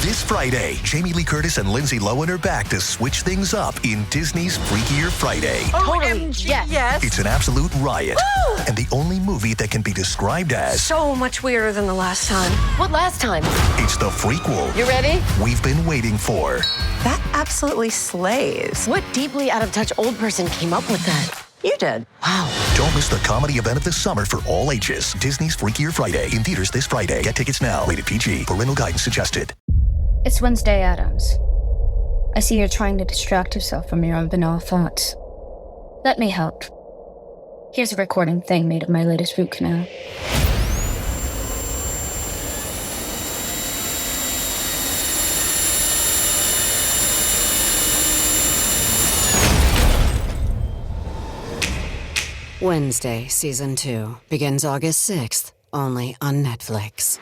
This Friday, Jamie Lee Curtis and Lindsay Lohan are back to switch things up in Disney's Freakier Friday. Totally. Yes. It's an absolute riot. Woo! And the only movie that can be described as So much weirder than the last time. What last time? it's the frequel You ready? we've been waiting for. That absolutely slays. What deeply out-of-touch old person came up with that? You did. Wow. Don't miss the comedy event of the summer for all ages. Disney's Freakier Friday in theaters this Friday. Get tickets now. Rated PG. Parental guidance suggested. It's Wednesday, Addams. I see you're trying to distract yourself from your own banal thoughts. Let me help. Here's a recording thing made of my latest root canal. Wednesday, Season 2, begins August 6th, only on Netflix.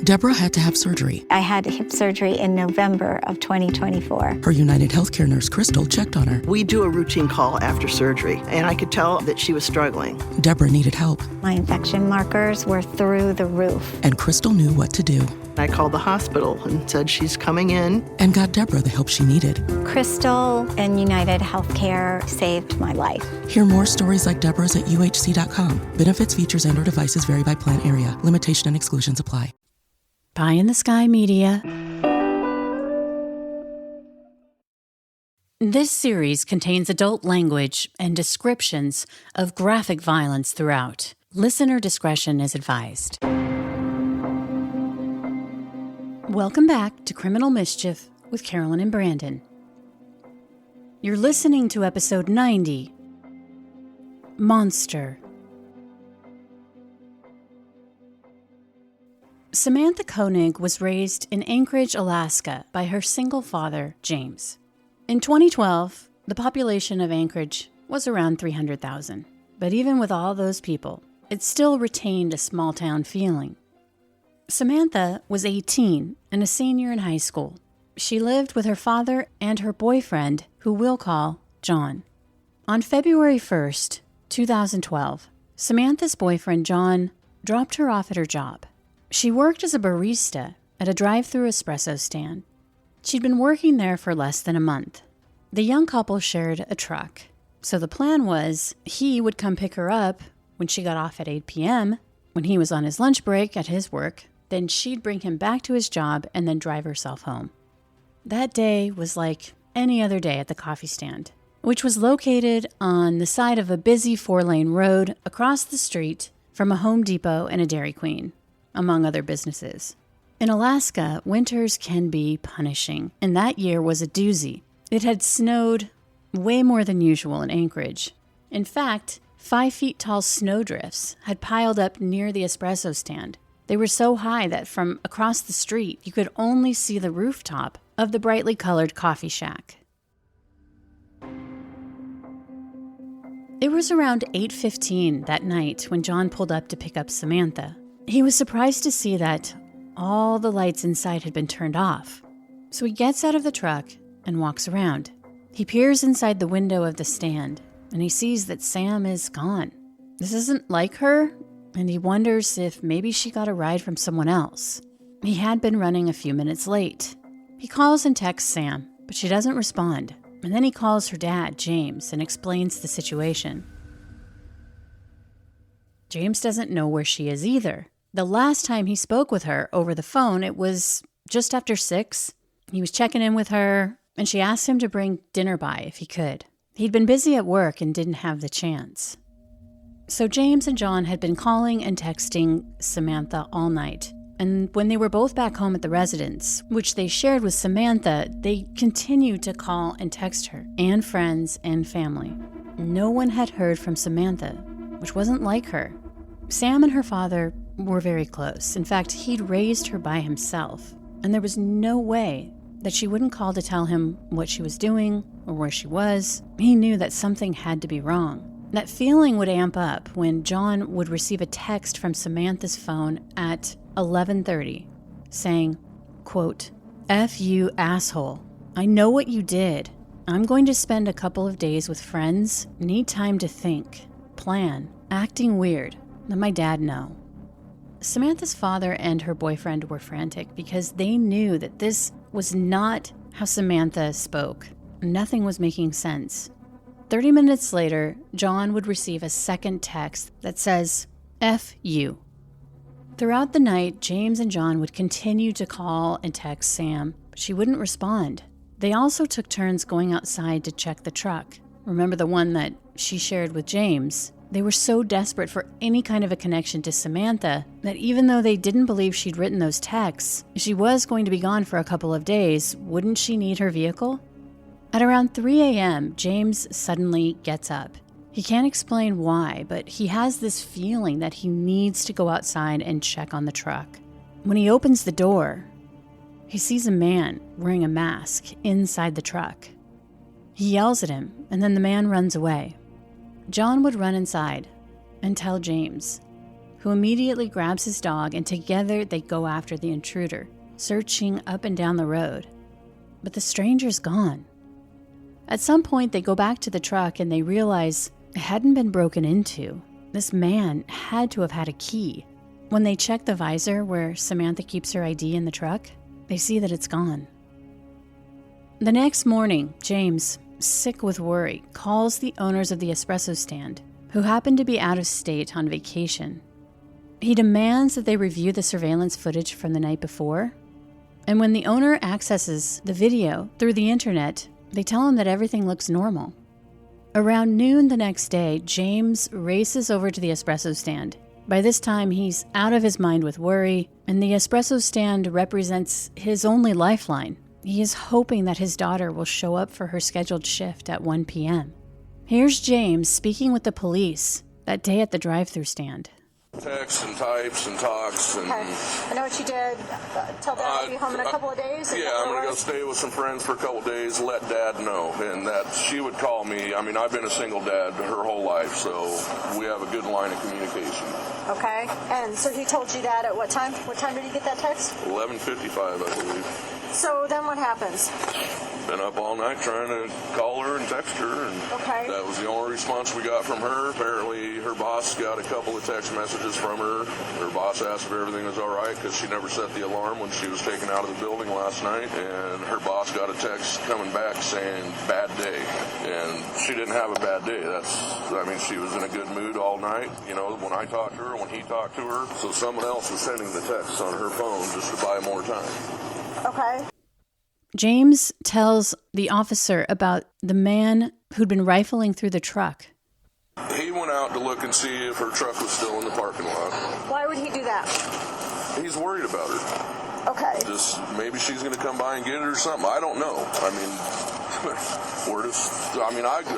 Deborah had to have surgery. I had hip surgery in November of 2024. Her United Healthcare nurse, Crystal, checked on her. We do a routine call after surgery, and I could tell that she was struggling. Deborah needed help, My infection markers were through the roof. and Crystal knew what to do I called the hospital and said she's coming in. and got Deborah the help she needed. Crystal and United Healthcare saved my life. Hear more stories like Deborah's at uhc.com. Benefits, features, and/or devices vary by plan area. Limitation and exclusions apply. Pie in the Sky Media. This series contains adult language and descriptions of graphic violence throughout. Listener discretion is advised. Welcome back to Criminal Mischief with Carolyn and Brandon. You're listening to episode 90, Monster. Samantha Koenig was raised in Anchorage, Alaska by her single father, James. In 2012, the population of Anchorage was around 300,000. But even with all those people, it still retained a small-town feeling. Samantha was 18 and a senior in high school. She lived with her father and her boyfriend, who we'll call John. On February 1st, 2012, Samantha's boyfriend, John, dropped her off at her job. She worked as a barista at a drive-through espresso stand. She'd been working there for less than a month. The young couple shared a truck, so the plan was he would come pick her up when she got off at 8 p.m., when he was on his lunch break at his work. Then she'd bring him back to his job and then drive herself home. That day was like any other day at the coffee stand, which was located on the side of a busy 4-lane road across the street from a Home Depot and a Dairy Queen, among other businesses. In Alaska, winters can be punishing, and that year was a doozy. It had snowed way more than usual in Anchorage. In fact, 5-feet-tall snowdrifts had piled up near the espresso stand. They were so high that from across the street, you could only see the rooftop of the brightly colored coffee shack. It was around 8:15 that night when John pulled up to pick up Samantha. He was surprised to see that all the lights inside had been turned off. So he gets out of the truck and walks around. He peers inside the window of the stand, and he sees that Sam is gone. This isn't like her, and he wonders if maybe she got a ride from someone else. He had been running a few minutes late. He calls and texts Sam, but she doesn't respond. And then he calls her dad, James, and explains the situation. James doesn't know where she is either. The last time he spoke with her over the phone, it was just after 6. He was checking in with her, and she asked him to bring dinner by if he could. He'd been busy at work and didn't have the chance. So James and John had been calling and texting Samantha all night. And when they were both back home at the residence, which they shared with Samantha, they continued to call and text her, and friends and family. No one had heard from Samantha, which wasn't like her. Sam and her father were very close. In fact, he'd raised her by himself, and there was no way that she wouldn't call to tell him what she was doing or where she was. He knew that something had to be wrong. That feeling would amp up when John would receive a text from Samantha's phone at 11:30 saying, quote, "F you, asshole. I know what you did. I'm going to spend a couple of days with friends. Need time to think, plan, acting weird. Let my dad know." Samantha's father and her boyfriend were frantic because they knew that this was not how Samantha spoke. Nothing was making sense. 30 minutes later, John would receive a second text that says, F you. Throughout the night, James and John would continue to call and text Sam, but she wouldn't respond. They also took turns going outside to check the truck. Remember the one that she shared with James? They were so desperate for any kind of a connection to Samantha that even though they didn't believe she'd written those texts, she was going to be gone for a couple of days. Wouldn't she need her vehicle? At around 3 a.m., James suddenly gets up. He can't explain why, but he has this feeling that he needs to go outside and check on the truck. When he opens the door, he sees a man wearing a mask inside the truck. He yells at him, and then the man runs away. John would run inside and tell James, who immediately grabs his dog, and together they go after the intruder, searching up and down the road. But the stranger's gone. At some point, they go back to the truck and they realize it hadn't been broken into. This man had to have had a key. When they check the visor where Samantha keeps her ID in the truck, they see that it's gone. The next morning, James, sick with worry, calls the owners of the espresso stand, who happen to be out of state on vacation. He demands that they review the surveillance footage from the night before, and when the owner accesses the video through the internet, they tell him that everything looks normal. Around noon the next day, James races over to the espresso stand. By this time, he's out of his mind with worry, and the espresso stand represents his only lifeline. He is hoping that his daughter will show up for her scheduled shift at 1 p.m. Here's James speaking with the police that day at the drive-thru stand. Texts and types and talks. And, okay. I know what you did. Tell Dad I'll be home in a couple of days. Yeah, I'm going to go stay with some friends for a couple of days, let Dad know. And that she would call me. I mean, I've been a single dad her whole life, so we have a good line of communication. Okay. And so he told you that at what time? What time did he get that text? 11:55, I believe. So then what happens? Been up all night trying to call her and text her, and okay. That was the only response we got from her. Apparently, her boss got a couple of text messages from her. Her boss asked if everything was all right because she never set the alarm when she was taken out of the building last night, and her boss got a text coming back saying, bad day, and she didn't have a bad day. She was in a good mood all night, when I talked to her, when he talked to her, so someone else was sending the texts on her phone just to buy more time. Okay. James tells the officer about the man who'd been rifling through the truck. He went out to look and see if her truck was still in the parking lot. Why would he do that? He's worried about her. Okay. Just maybe she's going to come by and get it or something. I don't know.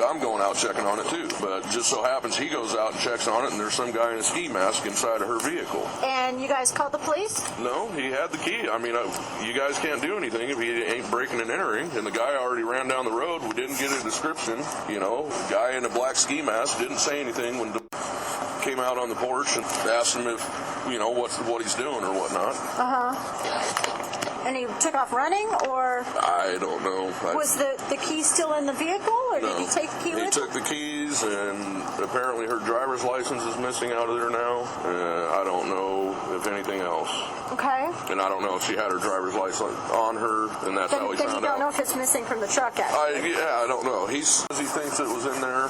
I'm going out checking on it too. But just so happens he goes out and checks on it, and there's some guy in a ski mask inside of her vehicle. And you guys called the police? No, he had the key. You guys can't do anything if he ain't breaking and entering. And the guy already ran down the road. We didn't get a description. Guy in a black ski mask didn't say anything when came out on the porch and asked him if, what he's doing or whatnot. And he took off running, or? I don't know. Was the key still in the vehicle, or no, did he take the key with him? He took the keys, and apparently her driver's license is missing out of there now. I don't know if anything else. Okay. And I don't know if she had her driver's license on her, and that's how he found out. Then you don't know if it's missing from the truck, actually. I don't know. He says he thinks it was in there,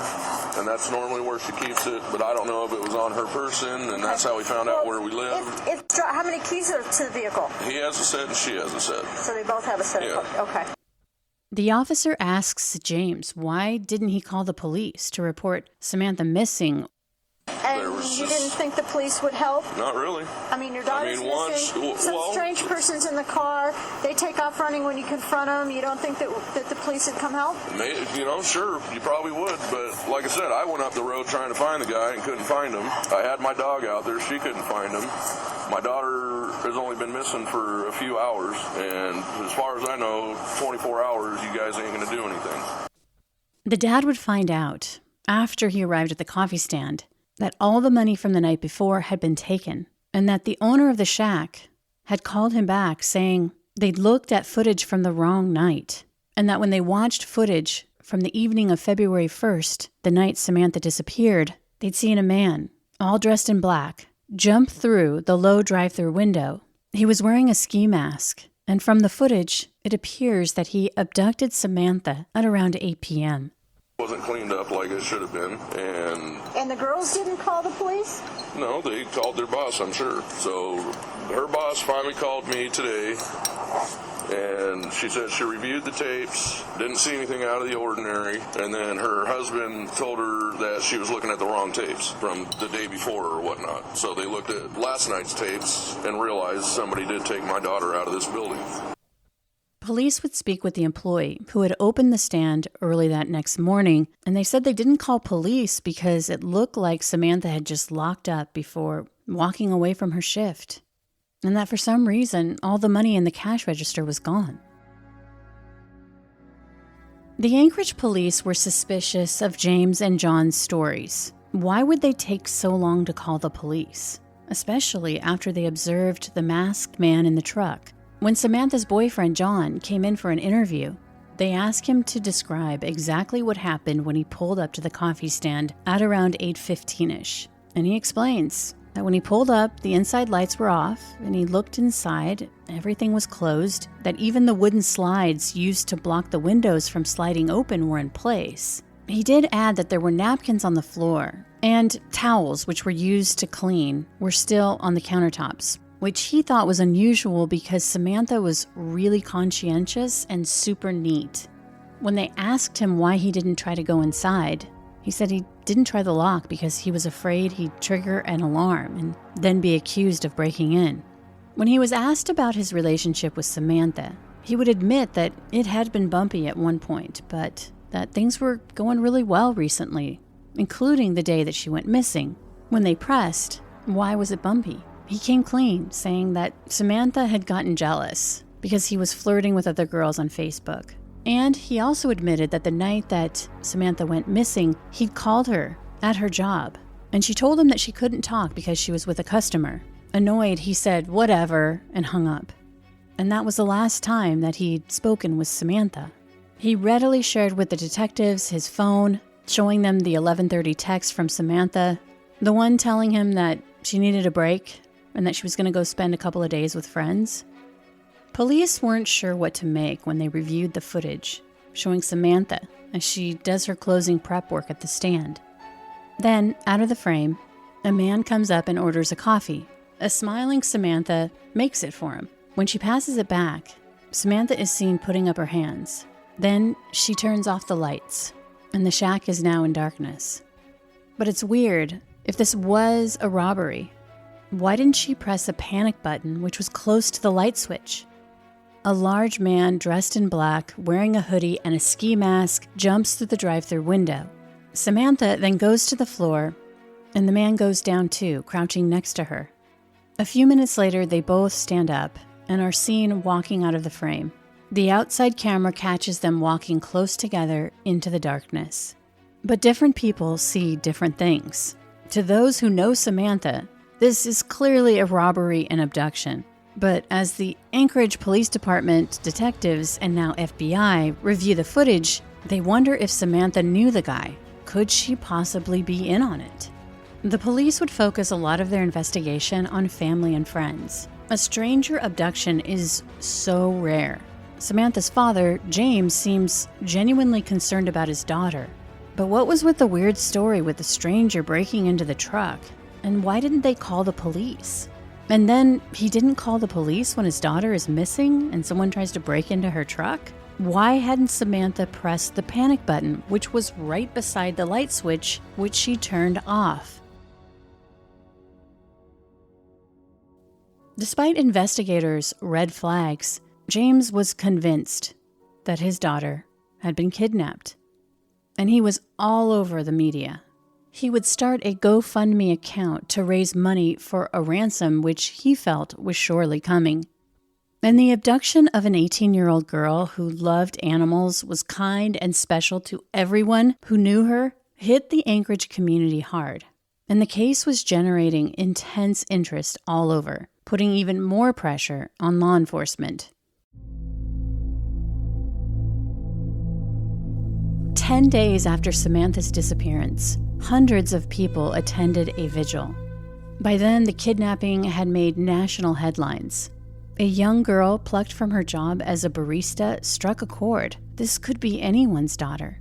and that's normally where she keeps it, but I don't know if it was on her person, and that's how he found out where we live. How many keys are to the vehicle? He has a set, and she has a set. So they both have a set of keys. Okay. The officer asks James why didn't he call the police to report Samantha missing. And you didn't think the police would help? Not really. Your daughter's missing. Some strange person's in the car. They take off running when you confront them. You don't think that the police would come help? Maybe, sure, you probably would. But like I said, I went up the road trying to find the guy and couldn't find him. I had my dog out there. She couldn't find him. My daughter has only been missing for a few hours. And as far as I know, 24 hours, you guys ain't going to do anything. The dad would find out, after he arrived at the coffee stand, that all the money from the night before had been taken, and that the owner of the shack had called him back saying they'd looked at footage from the wrong night, and that when they watched footage from the evening of February 1st, the night Samantha disappeared, they'd seen a man, all dressed in black, jump through the low drive-through window. He was wearing a ski mask, and from the footage, it appears that he abducted Samantha at around 8 p.m. Wasn't cleaned up like it should have been, And the girls didn't call the police? No, they called their boss, I'm sure. So her boss finally called me today, and she said she reviewed the tapes, didn't see anything out of the ordinary, and then her husband told her that she was looking at the wrong tapes from the day before or whatnot. So they looked at last night's tapes and realized somebody did take my daughter out of this building. Police would speak with the employee who had opened the stand early that next morning, and they said they didn't call police because it looked like Samantha had just locked up before walking away from her shift, and that for some reason, all the money in the cash register was gone. The Anchorage police were suspicious of James and John's stories. Why would they take so long to call the police, especially after they observed the masked man in the truck? When Samantha's boyfriend, John, came in for an interview, they asked him to describe exactly what happened when he pulled up to the coffee stand at around 8:15-ish. And he explains that when he pulled up, the inside lights were off, and he looked inside, everything was closed, that even the wooden slides used to block the windows from sliding open were in place. He did add that there were napkins on the floor, and towels, which were used to clean, were still on the countertops, which he thought was unusual because Samantha was really conscientious and super neat. When they asked him why he didn't try to go inside, he said he didn't try the lock because he was afraid he'd trigger an alarm and then be accused of breaking in. When he was asked about his relationship with Samantha, he would admit that it had been bumpy at one point, but that things were going really well recently, including the day that she went missing. When they pressed, why was it bumpy? He came clean, saying that Samantha had gotten jealous because he was flirting with other girls on Facebook. And he also admitted that the night that Samantha went missing, he'd called her at her job, and she told him that she couldn't talk because she was with a customer. Annoyed, he said, "Whatever," and hung up. And that was the last time that he'd spoken with Samantha. He readily shared with the detectives his phone, showing them the 11:30 text from Samantha, the one telling him that she needed a break and that she was going to go spend a couple of days with friends. Police weren't sure what to make when they reviewed the footage, showing Samantha as she does her closing prep work at the stand. Then, out of the frame, a man comes up and orders a coffee. A smiling Samantha makes it for him. When she passes it back, Samantha is seen putting up her hands. Then she turns off the lights, and the shack is now in darkness. But it's weird. If this was a robbery, why didn't she press a panic button which was close to the light switch? A large man dressed in black, wearing a hoodie and a ski mask, jumps through the drive-thru window. Samantha then goes to the floor, and the man goes down too, crouching next to her. A few minutes later, they both stand up and are seen walking out of the frame. The outside camera catches them walking close together into the darkness. But different people see different things. To those who know Samantha, this is clearly a robbery and abduction. But as the Anchorage Police Department detectives and now FBI review the footage, they wonder if Samantha knew the guy. Could she possibly be in on it? The police would focus a lot of their investigation on family and friends. A stranger abduction is so rare. Samantha's father, James, seems genuinely concerned about his daughter. But what was with the weird story with the stranger breaking into the truck? And why didn't they call the police? And then he didn't call the police when his daughter is missing and someone tries to break into her truck? Why hadn't Samantha pressed the panic button, which was right beside the light switch, which she turned off? Despite investigators' red flags, James was convinced that his daughter had been kidnapped. And he was all over the media. He would start a GoFundMe account to raise money for a ransom which he felt was surely coming. And the abduction of an 18-year-old girl who loved animals, was kind and special to everyone who knew her, hit the Anchorage community hard. And the case was generating intense interest all over, putting even more pressure on law enforcement. 10 days after Samantha's disappearance, hundreds of people attended a vigil. By then, the kidnapping had made national headlines. A young girl plucked from her job as a barista struck a chord. This could be anyone's daughter.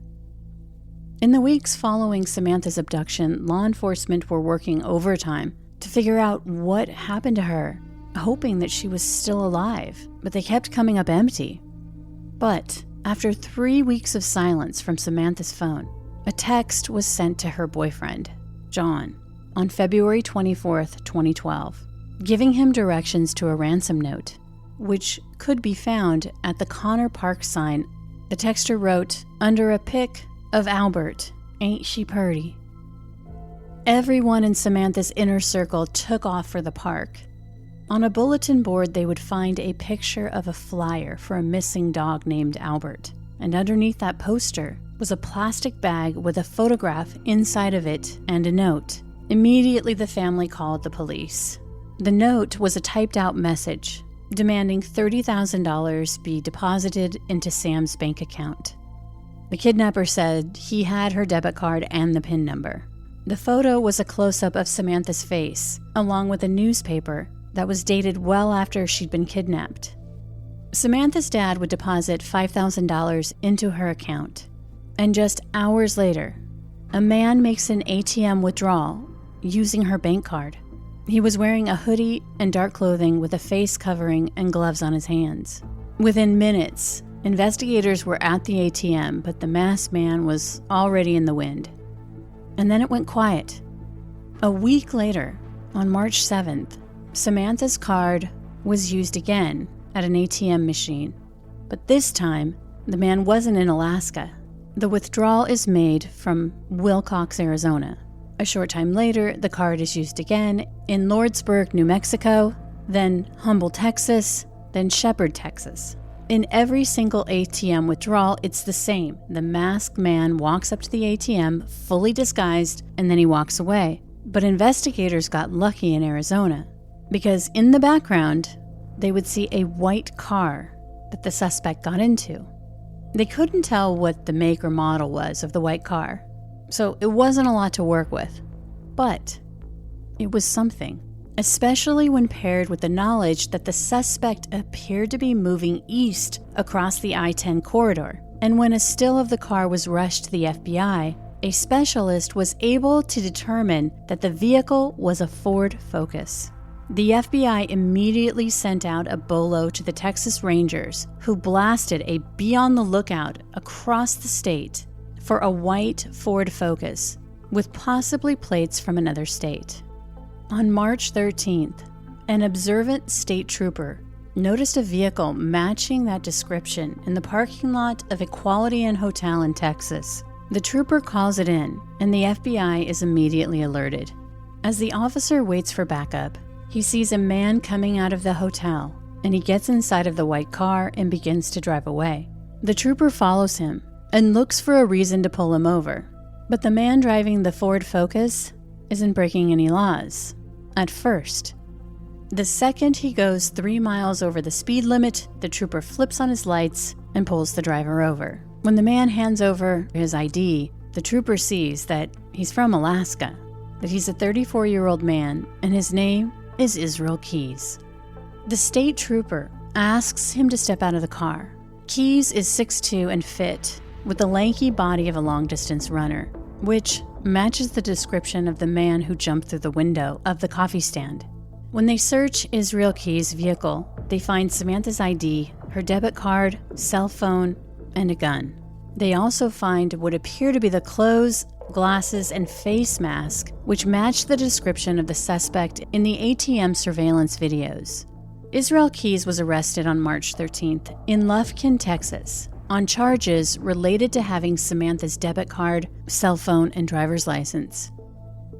In the weeks following Samantha's abduction, law enforcement were working overtime to figure out what happened to her, hoping that she was still alive, but they kept coming up empty. But after 3 weeks of silence from Samantha's phone, a text was sent to her boyfriend, John, on February 24th, 2012, giving him directions to a ransom note, which could be found at the Connor Park sign. The texter wrote, "Under a pic of Albert, ain't she purty?" Everyone in Samantha's inner circle took off for the park. On a bulletin board, they would find a picture of a flyer for a missing dog named Albert, and underneath that poster was a plastic bag with a photograph inside of it and a note. Immediately, the family called the police. The note was a typed-out message demanding $30,000 be deposited into Sam's bank account. The kidnapper said he had her debit card and the PIN number. The photo was a close-up of Samantha's face, along with a newspaper that was dated well after she'd been kidnapped. Samantha's dad would deposit $5,000 into her account, and just hours later, a man makes an ATM withdrawal using her bank card. He was wearing a hoodie and dark clothing with a face covering and gloves on his hands. Within minutes, investigators were at the ATM, but the masked man was already in the wind. And then it went quiet. A week later, on March 7th, Samantha's card was used again at an ATM machine. But this time, the man wasn't in Alaska. The withdrawal is made from Willcox, Arizona. A short time later, the card is used again in Lordsburg, New Mexico, then Humble, Texas, then Shepherd, Texas. In every single ATM withdrawal, it's the same. The masked man walks up to the ATM, fully disguised, and then he walks away. But investigators got lucky in Arizona, because in the background, they would see a white car that the suspect got into. They couldn't tell what the make or model was of the white car, so it wasn't a lot to work with. But it was something, especially when paired with the knowledge that the suspect appeared to be moving east across the I-10 corridor. And when a still of the car was rushed to the FBI, a specialist was able to determine that the vehicle was a Ford Focus. The FBI immediately sent out a bolo to the Texas Rangers, who blasted a be on the lookout across the state for a white Ford Focus with possibly plates from another state. On March 13th, an observant state trooper noticed a vehicle matching that description in the parking lot of a Quality Inn hotel in Texas. The trooper calls it in, and the FBI is immediately alerted. As the officer waits for backup, he sees a man coming out of the hotel, and he gets inside of the white car and begins to drive away. The trooper follows him and looks for a reason to pull him over. But the man driving the Ford Focus isn't breaking any laws. At first. The second he goes 3 miles over the speed limit, the trooper flips on his lights and pulls the driver over. When the man hands over his ID, the trooper sees that he's from Alaska, that he's a 34-year-old man, and his name is Israel Keys. The state trooper asks him to step out of the car. Keys is 6'2" and fit, with the lanky body of a long-distance runner, which matches the description of the man who jumped through the window of the coffee stand. When they search Israel Keys' vehicle, they find Samantha's ID, her debit card, cell phone, and a gun. They also find what appear to be the clothes, glasses, and face mask, which match the description of the suspect in the ATM surveillance videos. Israel Keys was arrested on March 13th in Lufkin, Texas, on charges related to having Samantha's debit card, cell phone, and driver's license.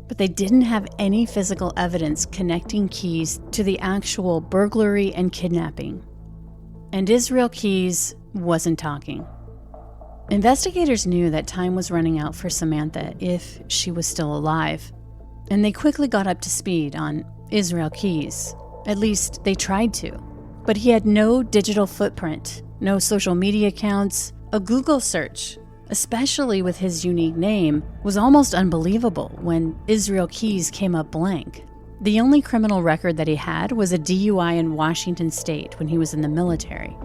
But they didn't have any physical evidence connecting Keys to the actual burglary and kidnapping. And Israel Keys wasn't talking. Investigators knew that time was running out for Samantha if she was still alive, and they quickly got up to speed on Israel Keys. At least they tried to. But he had no digital footprint, no social media accounts. A Google search, especially with his unique name, was almost unbelievable when Israel Keys came up blank. The only criminal record that he had was a DUI in Washington State when he was in the military.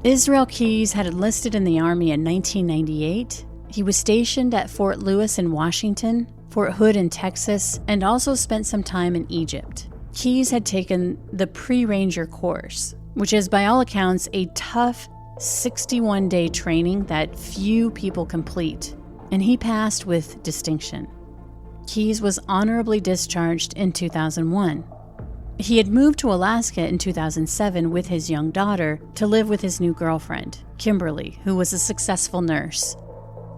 Israel Keyes had enlisted in the Army in 1998. He was stationed at Fort Lewis in Washington, Fort Hood in Texas, and also spent some time in Egypt. Keyes had taken the pre-ranger course, which is by all accounts a tough 61-day training that few people complete, and he passed with distinction. Keyes was honorably discharged in 2001. He had moved to Alaska in 2007 with his young daughter to live with his new girlfriend, Kimberly, who was a successful nurse.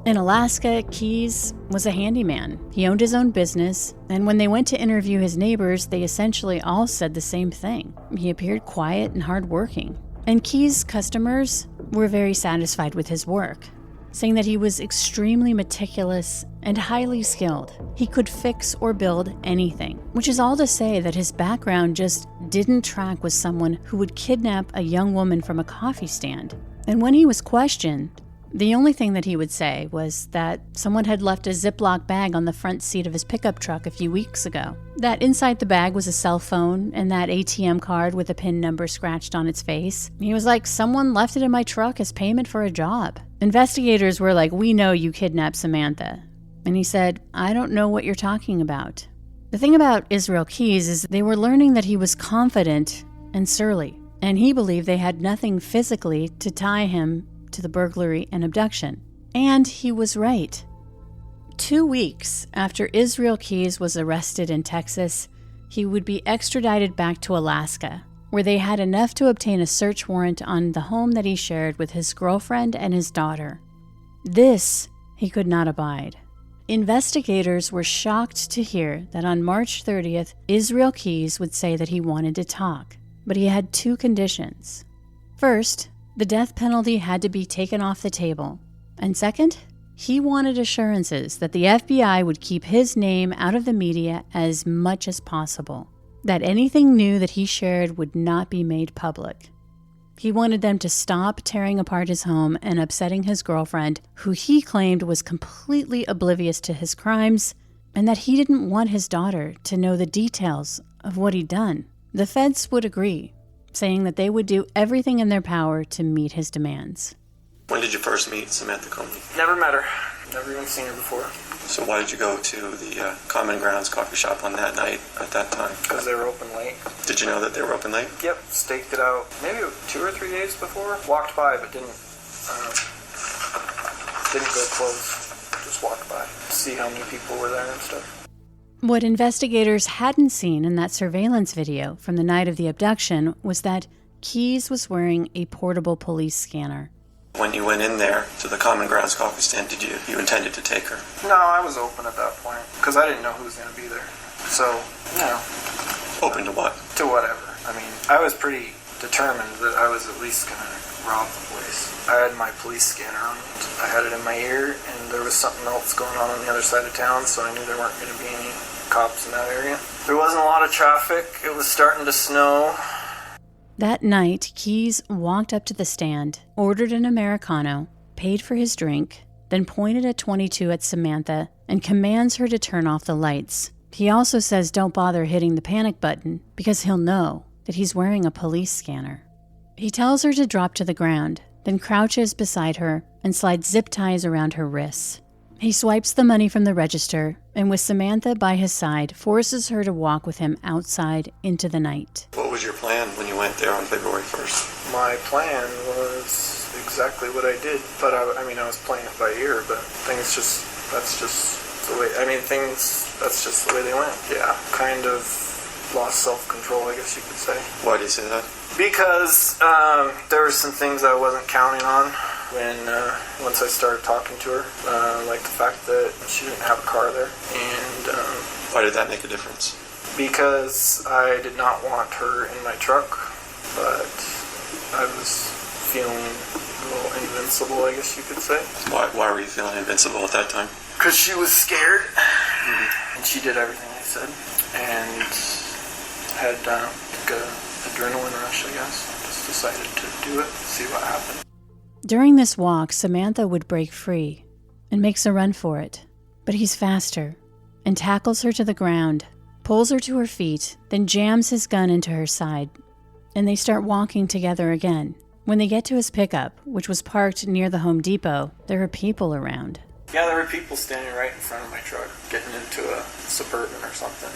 In Alaska, Keyes was a handyman. He owned his own business, and when they went to interview his neighbors, they essentially all said the same thing. He appeared quiet and hardworking. And Keyes' customers were very satisfied with his work, saying that he was extremely meticulous and highly skilled. He could fix or build anything, which is all to say that his background just didn't track with someone who would kidnap a young woman from a coffee stand. And when he was questioned, the only thing that he would say was that someone had left a Ziploc bag on the front seat of his pickup truck a few weeks ago. That inside the bag was a cell phone and that ATM card with a PIN number scratched on its face. He was like, someone left it in my truck as payment for a job. Investigators were like, we know you kidnapped Samantha. And he said, I don't know what you're talking about. The thing about Israel Keyes is they were learning that he was confident and surly, and he believed they had nothing physically to tie him to the burglary and abduction. And he was right. 2 weeks after Israel Keyes was arrested in Texas, he would be extradited back to Alaska, where they had enough to obtain a search warrant on the home that he shared with his girlfriend and his daughter. This he could not abide. Investigators were shocked to hear that on March 30th, Israel Keyes would say that he wanted to talk, but he had 2 conditions. First, the death penalty had to be taken off the table. And second, he wanted assurances that the FBI would keep his name out of the media as much as possible, that anything new that he shared would not be made public. He wanted them to stop tearing apart his home and upsetting his girlfriend, who he claimed was completely oblivious to his crimes, and that he didn't want his daughter to know the details of what he'd done. The feds would agree, saying that they would do everything in their power to meet his demands. When did you first meet Samantha Koenig? Never met her. Never even seen her before. So why did you go to the Common Grounds coffee shop on that night at that time? Because they were open late. Did you know that they were open late? Yep, staked it out maybe 2 or 3 days before. Walked by but didn't go close. Just walked by to see how many people were there and stuff. What investigators hadn't seen in that surveillance video from the night of the abduction was that Keyes was wearing a portable police scanner. When you went in there to the Common Grounds coffee stand, you intended to take her? No, I was open at that point, because I didn't know who was going to be there. So, you know. Open to what? To whatever. I mean, I was pretty determined that I was at least going to rob the place. I had my police scanner on. I had it in my ear, and there was something else going on the other side of town, so I knew there weren't going to be any cops in that area. There wasn't a lot of traffic. It was starting to snow. That night, Keyes walked up to the stand, ordered an Americano, paid for his drink, then pointed at 22 at Samantha and commands her to turn off the lights. He also says don't bother hitting the panic button because he'll know that he's wearing a police scanner. He tells her to drop to the ground, then crouches beside her and slides zip ties around her wrists. He swipes the money from the register and with Samantha by his side, forces her to walk with him outside into the night. What was your plan when you went there on February 1st? My plan was exactly what I did, but I was playing it by ear, but that's just the way they went. Yeah, kind of lost self-control, I guess you could say. Why do you say that? Because there were some things I wasn't counting on once I started talking to her, like the fact that she didn't have a car there. And why did that make a difference? Because I did not want her in my truck, but I was feeling a little invincible, I guess you could say. Why were you feeling invincible at that time? Because she was scared, and she did everything I said, and had like an adrenaline rush, I guess. Just decided to do it, see what happened. During this walk, Samantha would break free and makes a run for it, but he's faster and tackles her to the ground. pulls her to her feet, then jams his gun into her side, and they start walking together again. When they get to his pickup, which was parked near the Home Depot, there are people around. Yeah, there were people standing right in front of my truck, getting into a Suburban or something.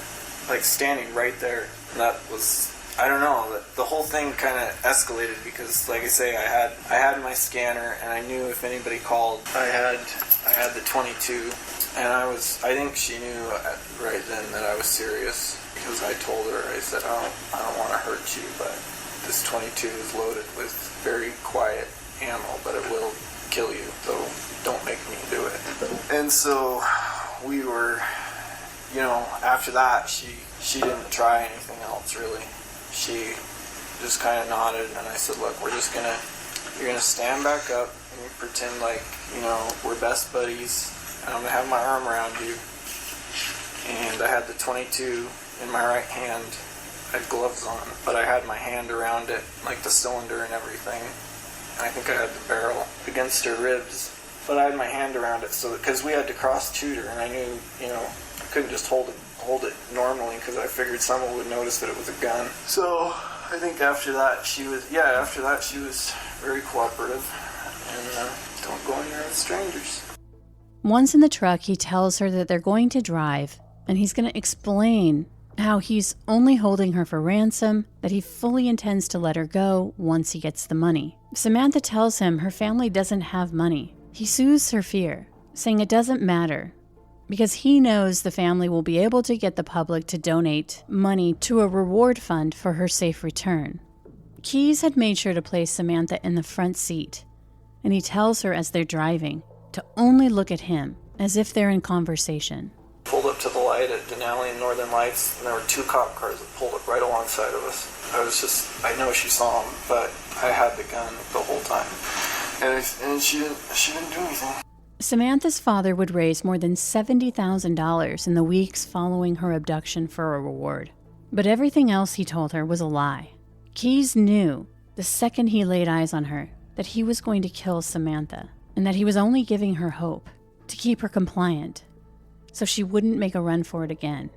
Like, standing right there. And that was, I don't know, the whole thing kind of escalated because, like I say, I had my scanner, and I knew if anybody called, I had the 22, and I think she knew right then that I was serious, because I told her, I said, I don't want to hurt you, but this 22 is loaded with very quiet ammo, but it will kill you, so don't make me do it. And so we were, after that, she didn't try anything else, really. She just kind of nodded, and I said, look, you're gonna stand back up and pretend like, we're best buddies, and I'm gonna have my arm around you. And I had the 22 in my right hand. I had gloves on, but I had my hand around it, like the cylinder and everything. And I think I had the barrel against her ribs, but I had my hand around it, so because we had to cross-shoot her, and I knew, I couldn't just hold it normally, because I figured someone would notice that it was a gun. So I think after that she was very cooperative, and don't go in there with strangers. Once in the truck, he tells her that they're going to drive, and he's going to explain how he's only holding her for ransom, that he fully intends to let her go once he gets the money. Samantha tells him her family doesn't have money. He soothes her fear, saying it doesn't matter, because he knows the family will be able to get the public to donate money to a reward fund for her safe return. Keyes had made sure to place Samantha in the front seat, and he tells her as they're driving to only look at him as if they're in conversation. Pulled up to the light at Denali and Northern Lights, and there were 2 cop cars that pulled up right alongside of us. I know she saw them, but I had the gun the whole time. And she didn't do anything. Samantha's father would raise more than $70,000 in the weeks following her abduction for a reward. But everything else he told her was a lie. Keyes knew the second he laid eyes on her that he was going to kill Samantha, and that he was only giving her hope to keep her compliant, so she wouldn't make a run for it again.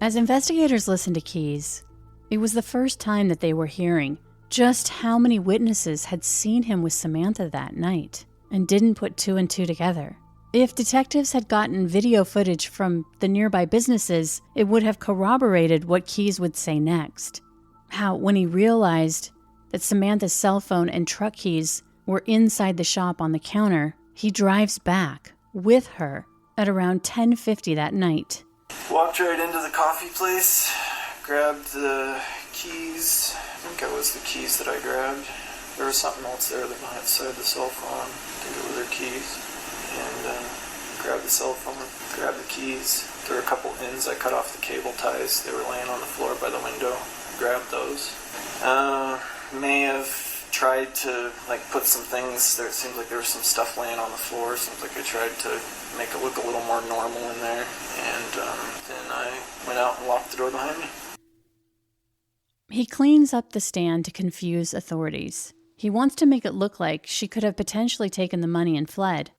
As investigators listened to Keyes, it was the first time that they were hearing just how many witnesses had seen him with Samantha that night and didn't put 2 and 2 together. If detectives had gotten video footage from the nearby businesses, it would have corroborated what Keyes would say next. How, when he realized that Samantha's cell phone and truck keys were inside the shop on the counter, he drives back with her at around 10:50 that night. Walked right into the coffee place, grabbed the keys. I think it was the keys that I grabbed. There was something else there that went outside the cell phone. I think it was their keys. And grabbed the cell phone, grabbed the keys. There were a couple ends. I cut off the cable ties. They were laying on the floor by the window. Grabbed those. May have tried to put some things there. It seems like there was some stuff laying on the floor. Seems like I tried to make it look a little more normal in there. And then I went out and locked the door behind me. He cleans up the stand to confuse authorities. He wants to make it look like she could have potentially taken the money and fled.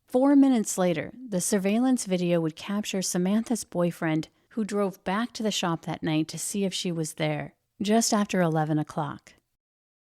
4 minutes later, the surveillance video would capture Samantha's boyfriend, who drove back to the shop that night to see if she was there, just after 11 o'clock.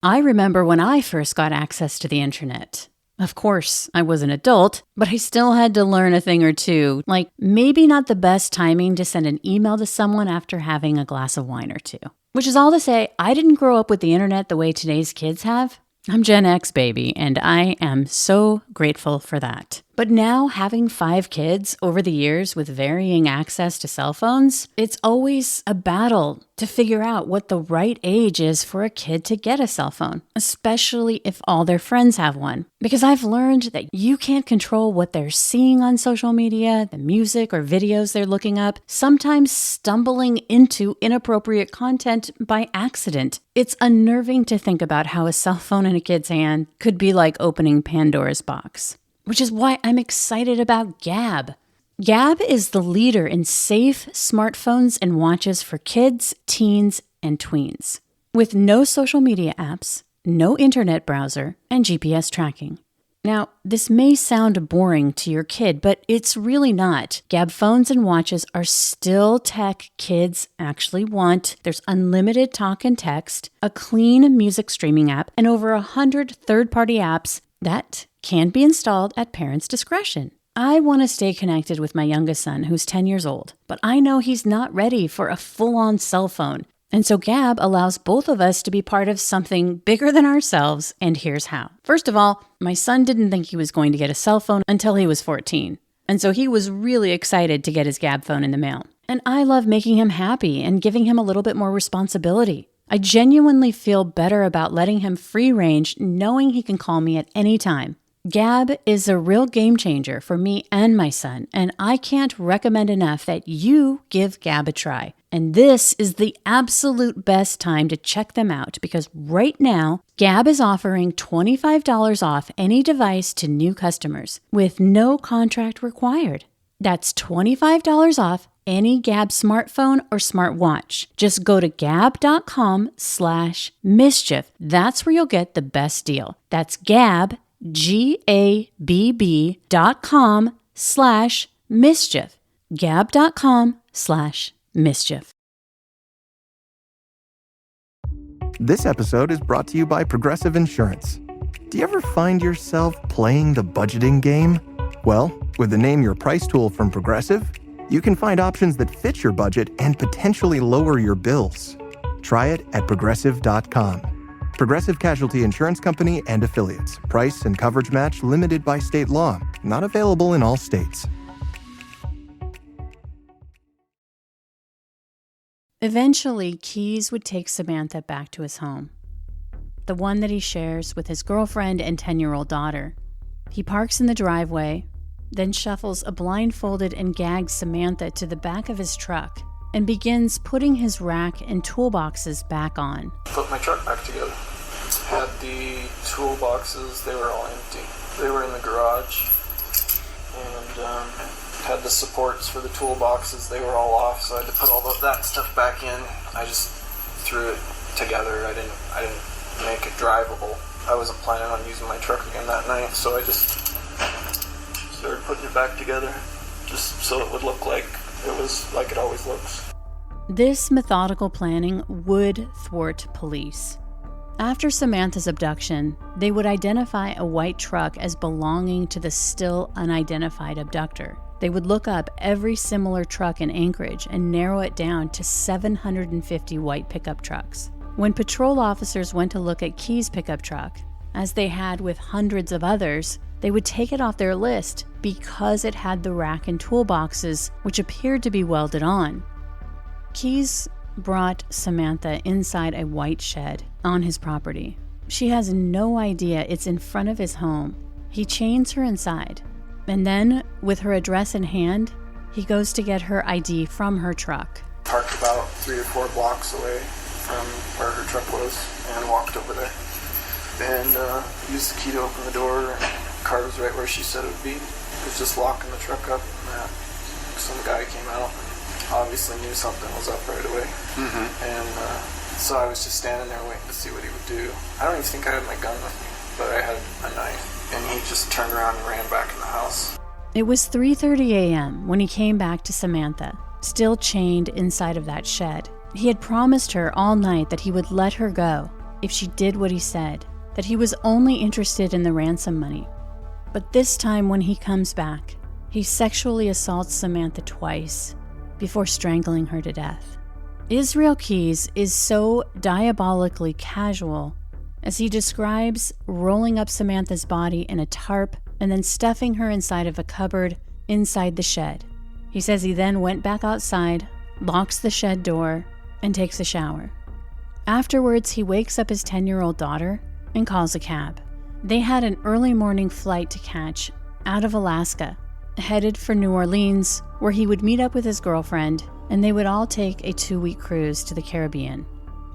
I remember when I first got access to the internet. Of course, I was an adult, but I still had to learn a thing or two, like maybe not the best timing to send an email to someone after having a glass of wine or 2. Which is all to say, I didn't grow up with the internet the way today's kids have. I'm Gen X, baby, and I am so grateful for that. But now, having 5 kids over the years with varying access to cell phones, it's always a battle to figure out what the right age is for a kid to get a cell phone, especially if all their friends have one. Because I've learned that you can't control what they're seeing on social media, the music or videos they're looking up, sometimes stumbling into inappropriate content by accident. It's unnerving to think about how a cell phone in a kid's hand could be like opening Pandora's box. Which is why I'm excited about Gab. Gab is the leader in safe smartphones and watches for kids, teens, and tweens. With no social media apps, no internet browser, and GPS tracking. Now, this may sound boring to your kid, but it's really not. Gab phones and watches are still tech kids actually want. There's unlimited talk and text, a clean music streaming app, and over 100 third-party apps that can be installed at parents' discretion. I want to stay connected with my youngest son, who's 10 years old, but I know he's not ready for a full-on cell phone. And so Gab allows both of us to be part of something bigger than ourselves, and here's how. First of all, my son didn't think he was going to get a cell phone until he was 14. And so he was really excited to get his Gab phone in the mail. And I love making him happy and giving him a little bit more responsibility. I genuinely feel better about letting him free range, knowing he can call me at any time. Gab is a real game changer for me and my son, and I can't recommend enough that you give Gab a try. And this is the absolute best time to check them out because right now, Gab is offering $25 off any device to new customers with no contract required. That's $25 off any Gab smartphone or smartwatch. Just go to gab.com/mischief. That's where you'll get the best deal. That's Gab, GABB.com/mischief. Gab.com/mischief. This episode is brought to you by Progressive Insurance. Do you ever find yourself playing the budgeting game? Well, with the Name Your Price tool from Progressive, you can find options that fit your budget and potentially lower your bills. Try it at Progressive.com. Progressive Casualty Insurance Company and Affiliates. Price and coverage match limited by state law. Not available in all states. Eventually, Keyes would take Samantha back to his home, the one that he shares with his girlfriend and 10-year-old daughter. He parks in the driveway, then shuffles a blindfolded and gagged Samantha to the back of his truck and begins putting his rack and toolboxes back on. Put my truck back together. Had the toolboxes, they were all empty. They were in the garage, and had the supports for the toolboxes, they were all off, so I had to put all that stuff back in. I just threw it together. I didn't make it drivable. I wasn't planning on using my truck again that night, so I just started putting it back together, just so it would look like it was like it always looks. This methodical planning would thwart police. After Samantha's abduction, they would identify a white truck as belonging to the still unidentified abductor. They would look up every similar truck in Anchorage and narrow it down to 750 white pickup trucks. When patrol officers went to look at Keyes' pickup truck, as they had with hundreds of others, they would take it off their list because it had the rack and toolboxes, which appeared to be welded on. Keyes brought Samantha inside a white shed on his property. She has no idea it's in front of his home. He chains her inside, and then, with her address in hand, he goes to get her ID from her truck. Parked about 3 or 4 blocks away from where her truck was and walked over there. And used the key to open the door, and the car was right where she said it would be. It was just locking the truck up, and some guy came out and obviously knew something was up right away. And so I was just standing there waiting to see what he would do. I don't even think I had my gun with me, but I had a knife. And he just turned around and ran back in the house. It was 3:30 a.m. when he came back to Samantha, still chained inside of that shed. He had promised her all night that he would let her go if she did what he said, that he was only interested in the ransom money. But this time when he comes back, he sexually assaults Samantha twice before strangling her to death. Israel Keyes is so diabolically casual as he describes rolling up Samantha's body in a tarp and then stuffing her inside of a cupboard inside the shed. He says he then went back outside, locks the shed door, and takes a shower. Afterwards, he wakes up his 10-year-old daughter and calls a cab. They had an early morning flight to catch out of Alaska, headed for New Orleans, where he would meet up with his girlfriend, and they would all take a 2-week cruise to the Caribbean.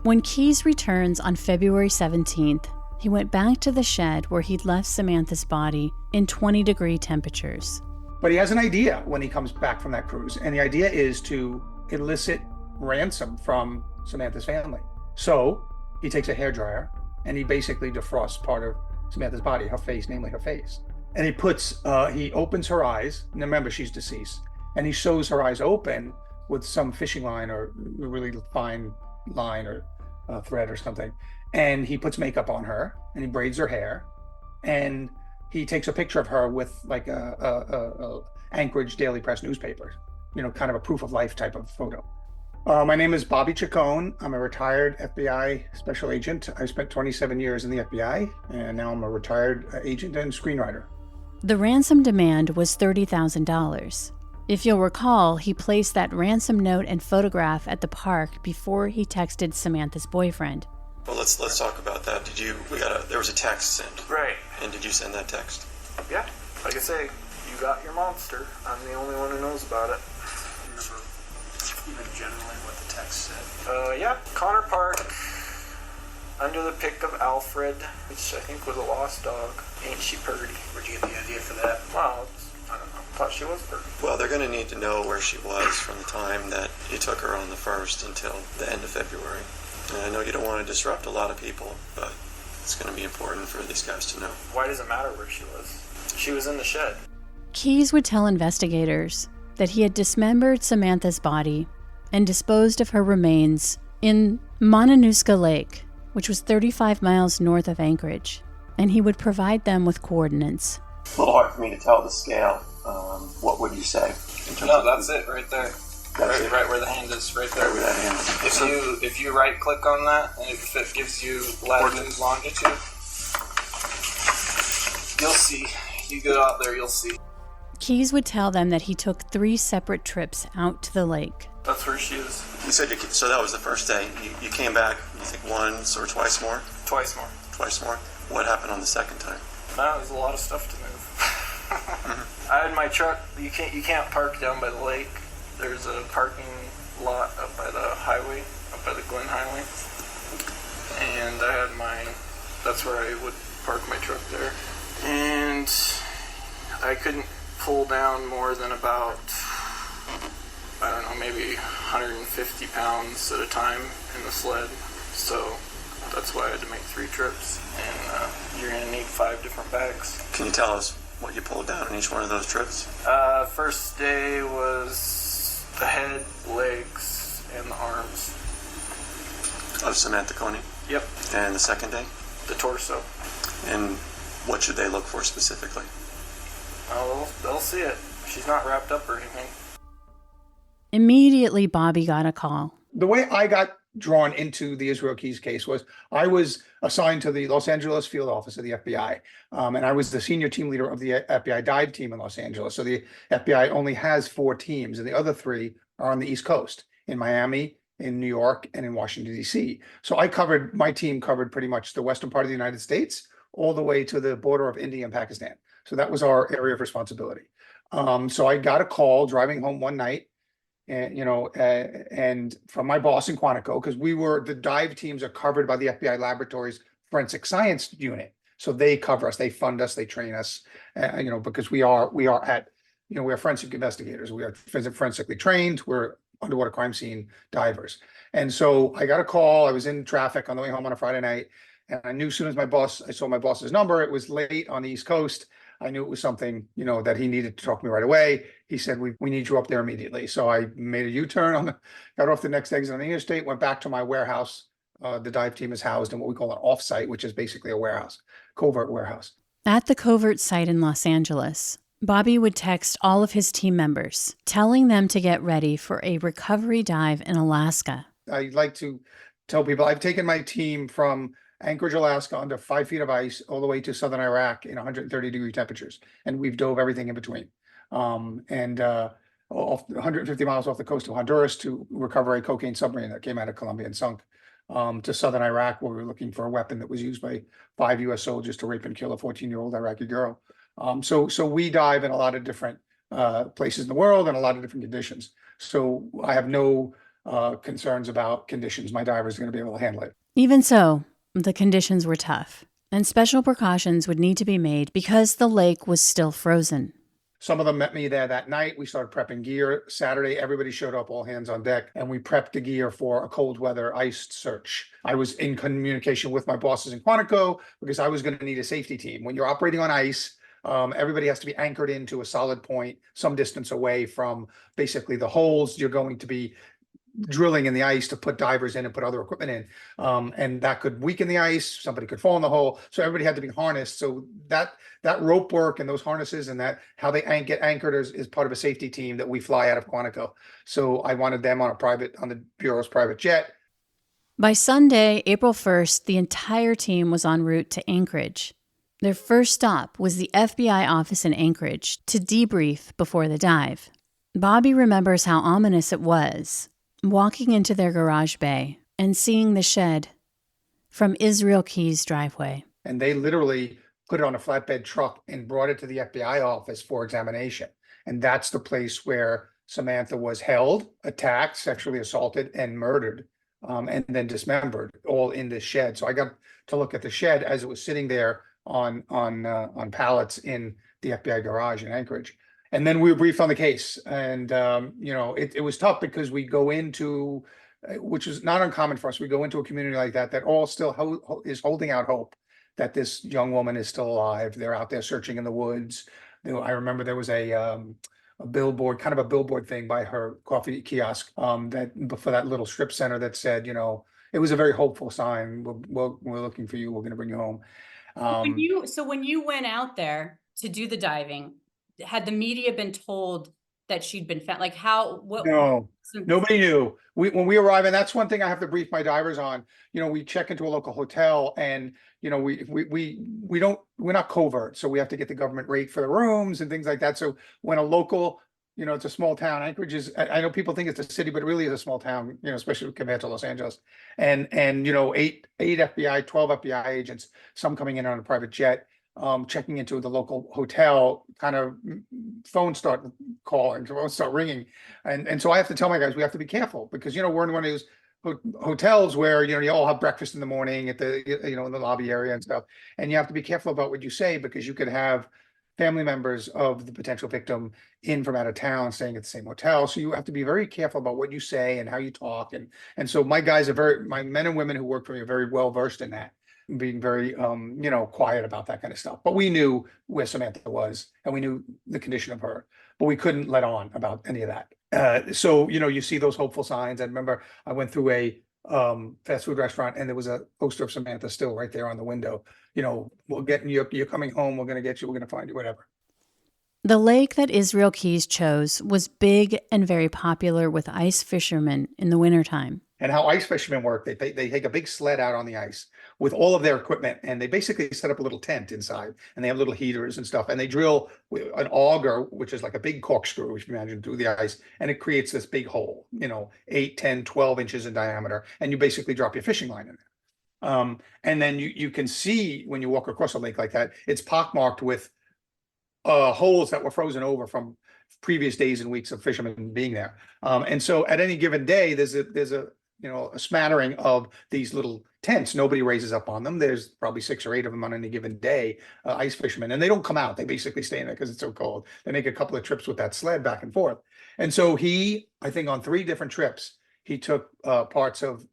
When Keyes returns on February 17th, he went back to the shed where he'd left Samantha's body in 20-degree temperatures. But he has an idea when he comes back from that cruise, and the idea is to elicit ransom from Samantha's family. So he takes a hairdryer and he basically defrosts part of Samantha's body, her face, namely her face. And he opens her eyes, and remember, she's deceased, and he sews her eyes open with some fishing line or a really fine line or thread or something. And he puts makeup on her, and he braids her hair, and he takes a picture of her with like a Anchorage Daily Press newspaper, kind of a proof of life type of photo. My name is Bobby Chacon. I'm a retired FBI special agent. I spent 27 years in the FBI, and now I'm a retired agent and screenwriter. The ransom demand was $30,000. If you'll recall, he placed that ransom note and photograph at the park before he texted Samantha's boyfriend. Well, let's talk about that. There was a text sent. Right. And did you send that text? Yeah. Like I say, you got your monster. I'm the only one who knows about it. Remember even generally what the text said? Yeah. Connor Park, under the pick of Alfred, which I think was a lost dog. Ain't she purty? Where'd you get the idea for that? Well, I don't know. Thought she was purty. Well, they're going to need to know where she was from the time that you took her on the 1st until the end of February. And I know you don't want to disrupt a lot of people, but it's going to be important for these guys to know. Why does it matter where she was? She was in the shed. Keyes would tell investigators that he had dismembered Samantha's body and disposed of her remains in Mananuska Lake, which was 35 miles north of Anchorage, and he would provide them with coordinates. It's a little hard for me to tell the scale. What would you say? No, that's it right there. Right where the hand is, right there. Right where that hand is. If you right click on that, and if it gives you latitude, longitude, you'll see. You go out there, you'll see. Keyes would tell them that he took 3 separate trips out to the lake. That's where she is. You said so that was the first day. You came back, you think once or twice more? Twice more. Twice more? What happened on the second time? There's a lot of stuff to move. I had my truck. You can't park down by the lake. There's a parking lot up by the highway, up by the Glen Highway. And I had that's where I would park my truck there. And I couldn't pull down more than about, I don't know, maybe 150 pounds at a time in the sled. So that's why I had to make 3 trips. And you're gonna need 5 different bags. Can you tell us what you pulled down on each one of those trips? First day was the head, legs, and the arms. Of Samantha Koenig? Yep. And the second day? The torso. And what should they look for specifically? Oh, they'll see it. She's not wrapped up or anything. Immediately, Bobby got a call. The way I got drawn into the Israel Keyes case was I was assigned to the Los Angeles field office of the FBI, and I was the senior team leader of the FBI dive team in Los Angeles. So the FBI only has 4 teams, and the other 3 are on the East Coast, in Miami, in New York, and in Washington, D.C. So my team covered pretty much the western part of the United States, all the way to the border of India and Pakistan. So that was our area of responsibility. So I got a call driving home one night, and and from my boss in Quantico, because the dive teams are covered by the FBI Laboratories Forensic Science Unit. So they cover us, they fund us, they train us, because we are forensic investigators. We are forensically trained. We're underwater crime scene divers. And so I got a call. I was in traffic on the way home on a Friday night, and I knew as soon as I saw my boss's number, it was late on the East Coast. I knew it was something, that he needed to talk to me right away. He said, we need you up there immediately. So I made a U-turn got off the next exit on the interstate, went back to my warehouse. The dive team is housed in what we call an off-site, which is basically a warehouse, covert warehouse. At the covert site in Los Angeles, Bobby would text all of his team members, telling them to get ready for a recovery dive in Alaska. I like to tell people I've taken my team from Anchorage, Alaska, under 5 feet of ice, all the way to southern Iraq in 130-degree temperatures, and we've dove everything in between. Off 150 miles off the coast of Honduras to recover a cocaine submarine that came out of Colombia and sunk, to southern Iraq, where we were looking for a weapon that was used by 5 U.S. soldiers to rape and kill a 14-year-old Iraqi girl. So we dive in a lot of different places in the world and a lot of different conditions. So I have no concerns about conditions. My divers are going to be able to handle it. Even so, the conditions were tough, and special precautions would need to be made because the lake was still frozen. Some of them met me there that night. We started prepping gear. Saturday, everybody showed up, all hands on deck, and we prepped the gear for a cold weather ice search. I was in communication with my bosses in Quantico because I was going to need a safety team. When you're operating on ice, everybody has to be anchored into a solid point some distance away from basically the holes you're going to be drilling in the ice to put divers in and put other equipment in. And that could weaken the ice. Somebody could fall in the hole. So everybody had to be harnessed. So that rope work and those harnesses and that how they get anchored is part of a safety team that we fly out of Quantico. So I wanted them on the Bureau's private jet. By Sunday, April 1st, the entire team was en route to Anchorage. Their first stop was the FBI office in Anchorage to debrief before the dive. Bobby remembers how ominous it was, walking into their garage bay and seeing the shed from Israel Key's driveway. And they literally put it on a flatbed truck and brought it to the FBI office for examination. And that's the place where Samantha was held, attacked, sexually assaulted, and murdered, and then dismembered, all in this shed. So I got to look at the shed as it was sitting there on pallets in the FBI garage in Anchorage. And then we were briefed on the case. And, it was tough because we go into, which is not uncommon for us, we go into a community like that all still is holding out hope that this young woman is still alive. They're out there searching in the woods. I remember there was a billboard, kind of a billboard thing by her coffee kiosk that for that little strip center that said, it was a very hopeful sign. We're looking for you. We're going to bring you home. When you went out there to do the diving, had the media been told that she'd been found? Like No, nobody knew. When we arrive, and that's one thing I have to brief my divers on. We check into a local hotel, and we're not covert, so we have to get the government rate for the rooms and things like that. So when a local, it's a small town. Anchorage is, I know people think it's a city, but it really is a small town, especially compared to Los Angeles. And 8 FBI, 12 FBI agents, some coming in on a private jet, checking into the local hotel, kind of phones start calling, phones start ringing. And so I have to tell my guys, we have to be careful because, we're in one of those hotels where, you all have breakfast in the morning at the, in the lobby area and stuff. And you have to be careful about what you say because you could have family members of the potential victim in from out of town staying at the same hotel. So you have to be very careful about what you say and how you talk. And so my guys my men and women who work for me are very well versed in that, being very, quiet about that kind of stuff. But we knew where Samantha was and we knew the condition of her, but we couldn't let on about any of that. So, you see those hopeful signs. I remember I went through a fast food restaurant and there was a poster of Samantha still right there on the window. We'll get you, you're coming home. We're going to get you. We're going to find you, whatever. The lake that Israel Keys chose was big and very popular with ice fishermen in the wintertime. And how ice fishermen work, they take a big sled out on the ice with all of their equipment, and they basically set up a little tent inside, and they have little heaters and stuff, and they drill an auger, which is like a big corkscrew, if you imagine, through the ice, and it creates this big hole, 8, 10, 12 inches in diameter, and you basically drop your fishing line in there. And then you can see when you walk across a lake like that, it's pockmarked with holes that were frozen over from previous days and weeks of fishermen being there. And so at any given day, there's a smattering of these little tents. Nobody raises up on them. There's probably 6 or 8 of them on any given day, ice fishermen, and they don't come out. They basically stay in there because it's so cold. They make a couple of trips with that sled back and forth. And so I think on 3 different trips, he took parts of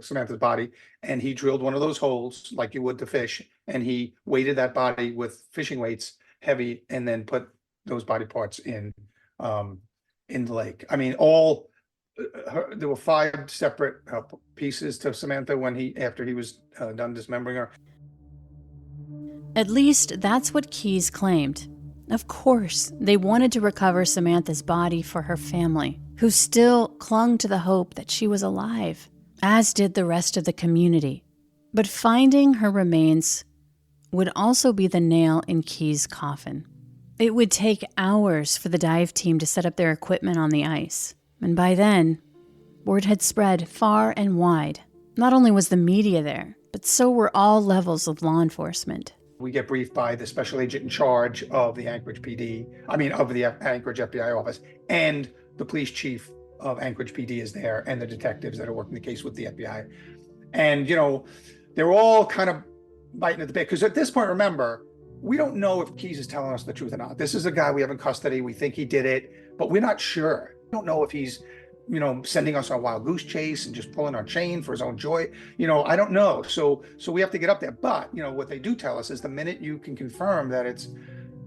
Samantha's body and he drilled one of those holes like you would to fish. And he weighted that body with fishing weights, heavy, and then put those body parts in the lake. I mean, there were 5 separate pieces to Samantha after he was done dismembering her. At least that's what Keys claimed. Of course, they wanted to recover Samantha's body for her family, who still clung to the hope that she was alive, as did the rest of the community. But finding her remains would also be the nail in Keys' coffin. It would take hours for the dive team to set up their equipment on the ice. And by then, word had spread far and wide. Not only was the media there, but so were all levels of law enforcement. We get briefed by the special agent in charge of the Anchorage PD, of the Anchorage FBI office, and the police chief of Anchorage PD is there, and the detectives that are working the case with the FBI. And, they're all kind of biting at the bit, because at this point, remember, we don't know if Keys is telling us the truth or not. This is a guy we have in custody. We think he did it, but we're not sure. We don't know if he's, sending us on a wild goose chase and just pulling our chain for his own joy. I don't know. So we have to get up there. But, what they do tell us is the minute you can confirm that it's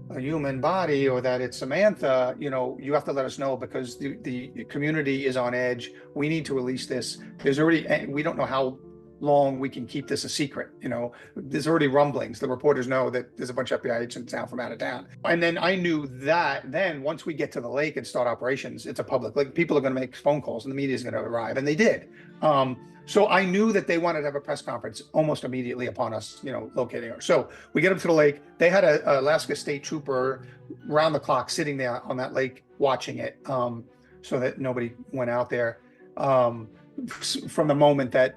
a human body or that it's Samantha, you have to let us know, because the community is on edge. We need to release this. We don't know how long we can keep this a secret. There's already rumblings. The reporters know that there's a bunch of FBI agents down from out of town. And then I knew that then once we get to the lake and start operations, it's a public, like, people are going to make phone calls and the media is going to arrive, and they did. So I knew that they wanted to have a press conference almost immediately upon us, locating her. So we get up to the lake. They had a Alaska State Trooper round the clock sitting there on that lake watching it, so that nobody went out there. From the moment that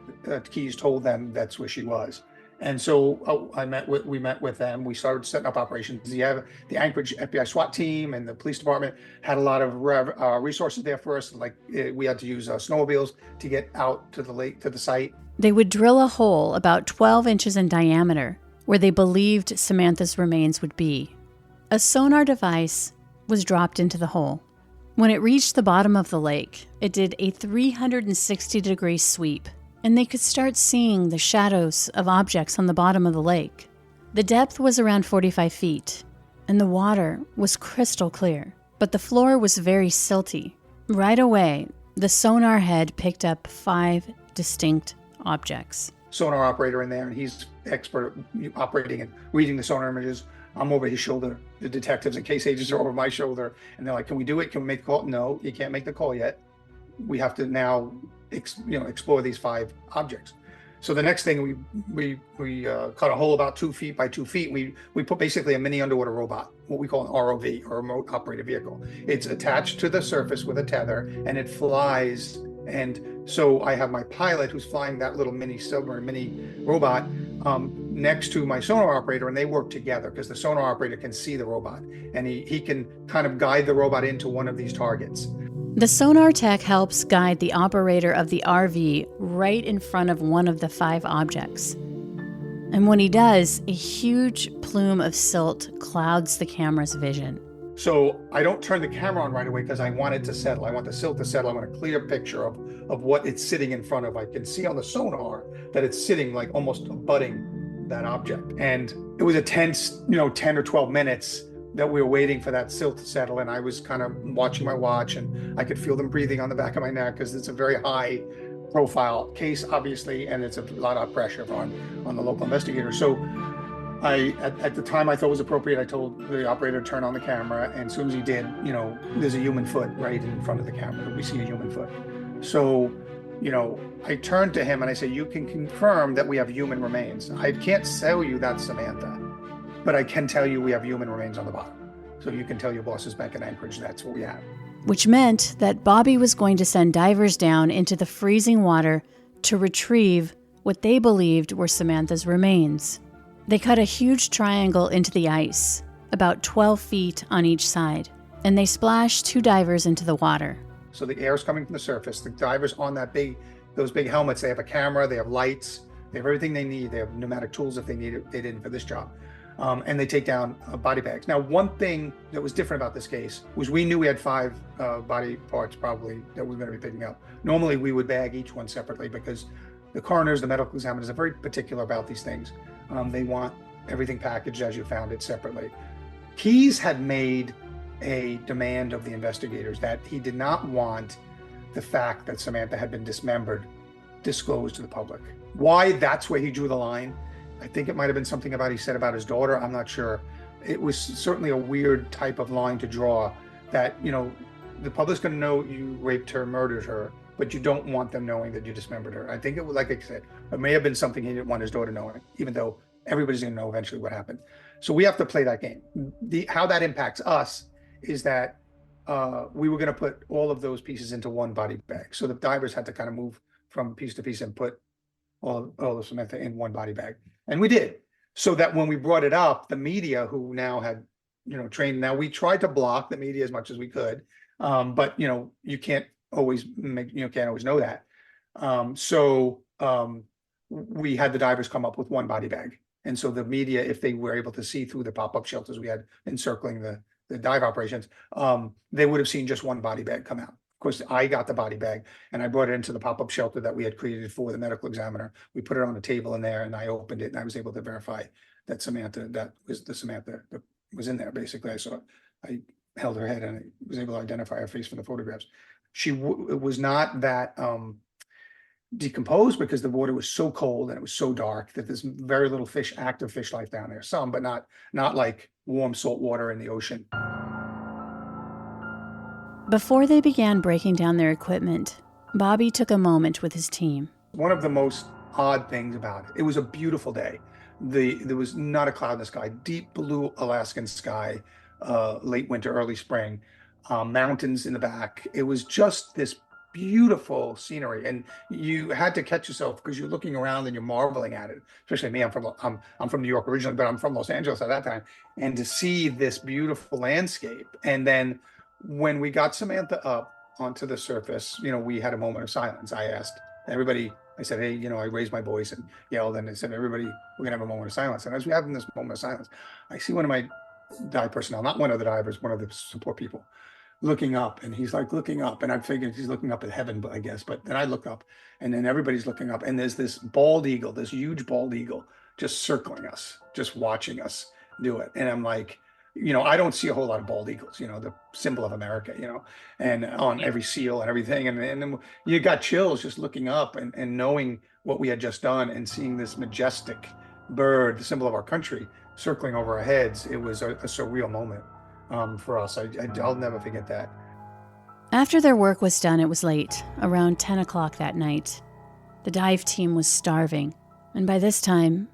Keys told them that's where she was. And so we met with them. We started setting up operations. The Anchorage FBI SWAT team and the police department had a lot of resources there for us. Like, we had to use snowmobiles to get out to the lake, to the site. They would drill a hole about 12 inches in diameter where they believed Samantha's remains would be. A sonar device was dropped into the hole. When it reached the bottom of the lake, it did a 360-degree sweep, and they could start seeing the shadows of objects on the bottom of the lake. The depth was around 45 feet, and the water was crystal clear, but the floor was very silty. Right away, the sonar head picked up 5 distinct objects. Sonar operator in there, and he's expert at operating and reading the sonar images. I'm over his shoulder. The detectives and case agents are over my shoulder, and they're like, "Can we do it? Can we make the call?" No, you can't make the call yet. We have to now, explore these 5 objects. So the next thing, we cut a hole about 2 feet by 2 feet. We put basically a mini underwater robot, what we call an ROV, or remote operated vehicle. It's attached to the surface with a tether, and it flies. And so I have my pilot who's flying that little mini submarine, mini robot, next to my sonar operator, and they work together because the sonar operator can see the robot, and he can kind of guide the robot into one of these targets. The sonar tech helps guide the operator of the RV right in front of one of the 5 objects. And when he does, a huge plume of silt clouds the camera's vision. So I don't turn the camera on right away because I want it to settle. I want the silt to settle. I want a clear picture of what it's sitting in front of. I can see on the sonar that it's sitting like almost abutting that object. And it was a tense, 10 or 12 minutes that we were waiting for that silt to settle. And I was kind of watching my watch, and I could feel them breathing on the back of my neck because it's a very high profile case, obviously, and it's a lot of pressure on the local investigators. So at the time I thought was appropriate, I told the operator to turn on the camera, and as soon as he did, there's a human foot right in front of the camera. We see a human foot. So, I turned to him and I said, "You can confirm that we have human remains. I can't tell you that's Samantha, but I can tell you we have human remains on the bottom. So you can tell your bosses back in Anchorage that's what we have." Which meant that Bobby was going to send divers down into the freezing water to retrieve what they believed were Samantha's remains. They cut a huge triangle into the ice, about 12 feet on each side, and they splashed 2 divers into the water. So the air is coming from the surface. The divers on those big helmets, they have a camera, they have lights, they have everything they need. They have pneumatic tools if they need it. They didn't for this job. And they take down body bags. Now, one thing that was different about this case was we knew we had 5 body parts probably that we were going to be picking up. Normally, we would bag each one separately because the coroners, the medical examiners are very particular about these things. They want everything packaged as you found it separately. Keys had made a demand of the investigators that he did not want the fact that Samantha had been dismembered disclosed to the public. Why? That's where he drew the line. I think it might have been something he said about his daughter. I'm not sure. It was certainly a weird type of line to draw that, the public's going to know you raped her, murdered her, but you don't want them knowing that you dismembered her. I think it was, like I said, it may have been something he didn't want his daughter knowing, even though everybody's going to know eventually what happened. So we have to play that game. How that impacts us is that we were going to put all of those pieces into one body bag. So the divers had to kind of move from piece to piece and put all of Samantha in one body bag. And we did. So that when we brought it up, the media, who now had, trained, now we tried to block the media as much as we could. But, you can't always know that. So we had the divers come up with one body bag. And so the media, if they were able to see through the pop-up shelters we had encircling the dive operations, they would have seen just one body bag come out. Of course, I got the body bag and I brought it into the pop-up shelter that we had created for the medical examiner. We put it on a table in there and I opened it and I was able to verify that that was the Samantha that was in there. Basically, I held her head and I was able to identify her face from the photographs. It was not that decomposed because the water was so cold and it was so dark that there's very little active fish life down there. Some, but not like warm salt water in the ocean. Before they began breaking down their equipment, Bobby took a moment with his team. One of the most odd things about it was a beautiful day. There was not a cloud in the sky, deep blue Alaskan sky, late winter, early spring, mountains in the back. It was just this beautiful scenery, and you had to catch yourself because you're looking around and you're marveling at it. Especially me, I'm from New York originally, but I'm from Los Angeles at that time, and to see this beautiful landscape. And then when we got Samantha up onto the surface, we had a moment of silence. I asked everybody, I said, hey, I raised my voice and yelled, and I said, everybody, we're gonna have a moment of silence. And as we're having this moment of silence, I see one of my dive personnel, not one of the divers, one of the support people, looking up, and he's like looking up, and I figured he's looking up at heaven, but I guess, but then I look up, and then everybody's looking up, and there's this bald eagle, this huge bald eagle, just circling us, just watching us do it. And I'm like, I don't see a whole lot of bald eagles, the symbol of America, and on every seal and everything, and then you got chills just looking up and knowing what we had just done and seeing this majestic bird, the symbol of our country, circling over our heads. It was a surreal moment. For us. I'll never forget that. After their work was done, it was late, around 10 o'clock that night. The dive team was starving, and by this time,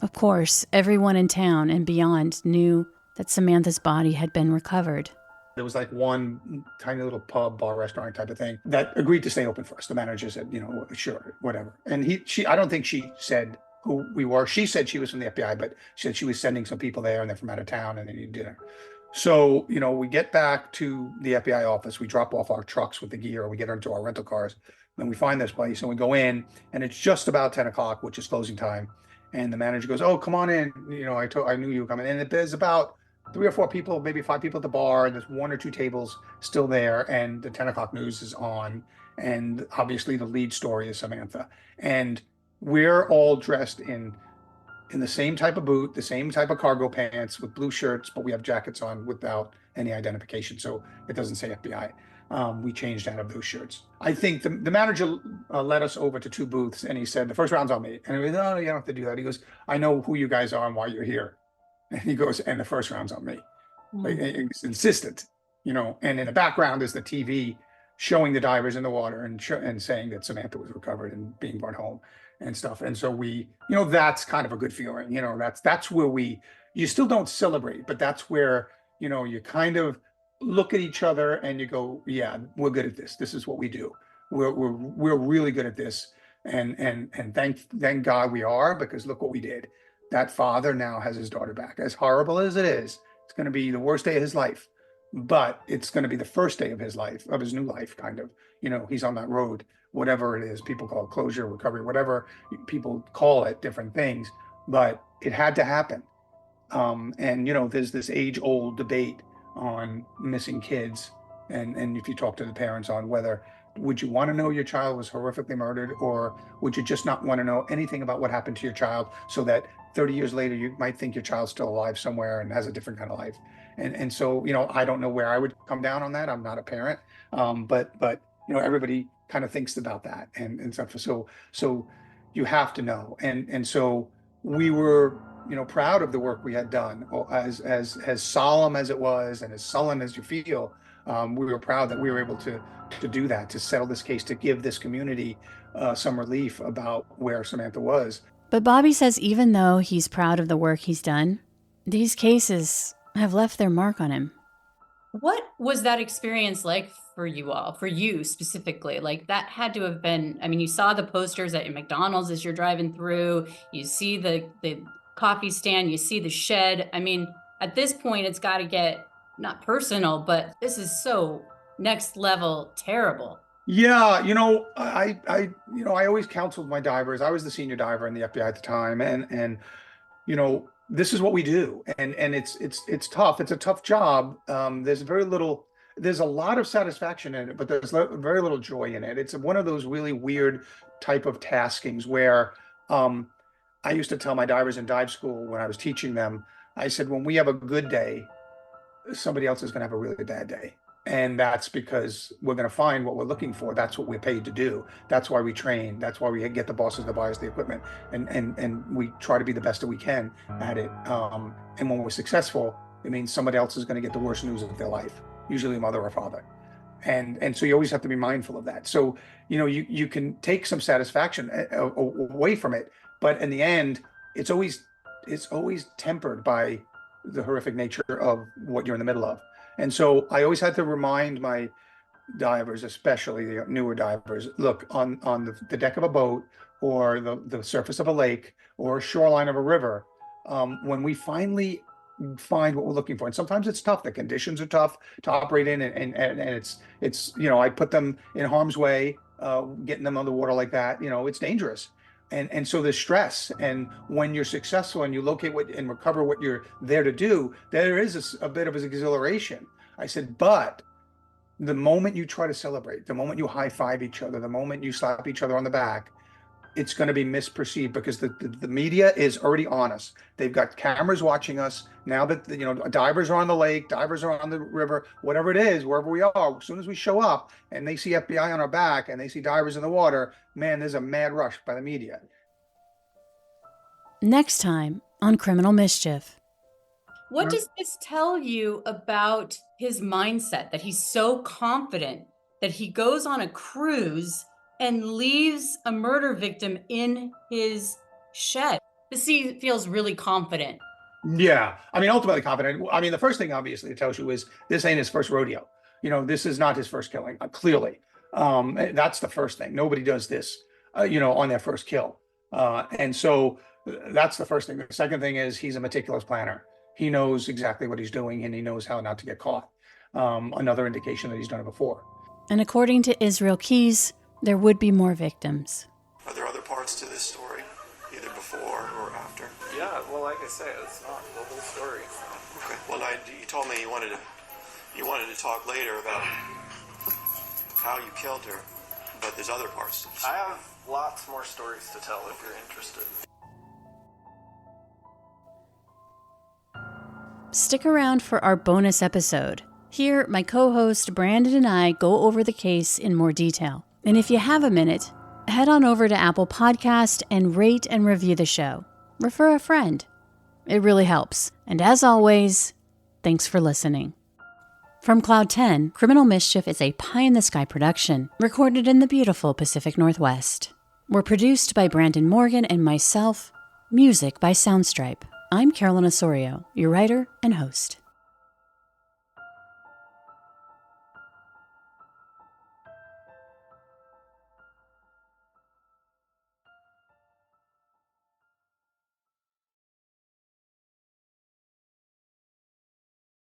of course, everyone in town and beyond knew that Samantha's body had been recovered. There was like one tiny little pub, bar, restaurant type of thing that agreed to stay open for us. The manager said, sure, whatever. And I don't think she said who we were. She said she was from the FBI, but she said she was sending some people there and they're from out of town and they need dinner. So, we get back to the FBI office, we drop off our trucks with the gear, we get into our rental cars, then we find this place and we go in, and it's just about 10 o'clock, which is closing time. And the manager goes, oh, come on in. I knew you were coming. And there's about 3 or 4 people, maybe 5 people at the bar, and there's 1 or 2 tables still there. And the 10 o'clock news is on. And obviously the lead story is Samantha. And we're all dressed in the same type of boot, the same type of cargo pants with blue shirts, but we have jackets on without any identification. So it doesn't say FBI. We changed out of those shirts. I think the manager led us over to 2 booths and he said, the first round's on me. And we went, no, you don't have to do that. He goes, I know who you guys are and why you're here. And he goes, and the first round's on me. Like, it's insistent, and in the background is the TV showing the divers in the water and saying that Samantha was recovered and being brought home and stuff. And so we, that's kind of a good feeling, that's where you still don't celebrate, but that's where, you kind of look at each other and you go, yeah, we're good at this. This is what we do. We're really good at this. And thank God we are, because look what we did. That father now has his daughter back. As horrible as it is, it's going to be the worst day of his life, but it's going to be the first day of his life, of his new life, kind of. He's on that road, whatever it is, people call it closure, recovery, whatever people call it, different things, but it had to happen. And there's this age-old debate on missing kids, and if you talk to the parents on whether, would you want to know your child was horrifically murdered, or would you just not want to know anything about what happened to your child, so that 30 years later you might think your child's still alive somewhere and has a different kind of life. And so I don't know where I would come down on that. I'm not a parent, but everybody kind of thinks about that and stuff. So you have to know. And so we were, proud of the work we had done, as solemn as it was and as sullen as you feel. We were proud that we were able to do that, to settle this case, to give this community some relief about where Samantha was. But Bobby says even though he's proud of the work he's done, these cases have left their mark on him. What was that experience like for you all, for you specifically? Like, that had to have been, you saw the posters at McDonald's as you're driving through, you see the coffee stand, you see the shed. At this point, it's got to get not personal, but this is so next level terrible. Yeah, I always counseled my divers. I was the senior diver in the FBI at the time, and this is what we do, and it's tough. It's a tough job. There's a lot of satisfaction in it, but there's very little joy in it. It's one of those really weird type of taskings where I used to tell my divers in dive school when I was teaching them, I said, when we have a good day, somebody else is going to have a really bad day. And that's because we're going to find what we're looking for. That's what we're paid to do. That's why we train. That's why we get the bosses to buy us the equipment. And we try to be the best that we can at it. And when we're successful, it means somebody else is going to get the worst news of their life, usually a mother or father. And so you always have to be mindful of that. So, you can take some satisfaction away from it, but in the end, it's always tempered by the horrific nature of what you're in the middle of. And so I always had to remind my divers, especially the newer divers, look, on the deck of a boat or the surface of a lake or a shoreline of a river, when we finally find what we're looking for, and sometimes it's tough, the conditions are tough to operate in, and it's I put them in harm's way, getting them on the water like that, it's dangerous. And so there's stress, and when you're successful and you locate and recover what you're there to do, there is a bit of exhilaration. I said, but the moment you try to celebrate, the moment you high five each other, the moment you slap each other on the back, it's going to be misperceived because the media is already on us. They've got cameras watching us now that divers are on the lake, divers are on the river, whatever it is, wherever we are. As soon as we show up and they see FBI on our back and they see divers in the water, man, there's a mad rush by the media. Next time on Criminal Mischief. What does this tell you about his mindset, that he's so confident that he goes on a cruise and leaves a murder victim in his shed? This feels really confident. Yeah, ultimately confident. The first thing obviously it tells you is this ain't his first rodeo. This is not his first killing, clearly. That's the first thing. Nobody does this, on their first kill. And so that's the first thing. The second thing is he's a meticulous planner. He knows exactly what he's doing, and he knows how not to get caught. Another indication that he's done it before. And according to Israel Keys, there would be more victims. Are there other parts to this story, either before or after? Yeah, well, like I say, it's not the whole story. Okay. Well, you told me you wanted to talk later about how you killed her, but there's other parts to this. I have lots more stories to tell if you're interested. Stick around for our bonus episode. Here, my co-host Brandon and I go over the case in more detail. And if you have a minute, head on over to Apple Podcast and rate and review the show. Refer a friend. It really helps. And as always, thanks for listening. From Cloud 10, Criminal Mischief is a pie-in-the-sky production, recorded in the beautiful Pacific Northwest. We're produced by Brandon Morgan and myself, music by Soundstripe. I'm Carolyn Osorio, your writer and host.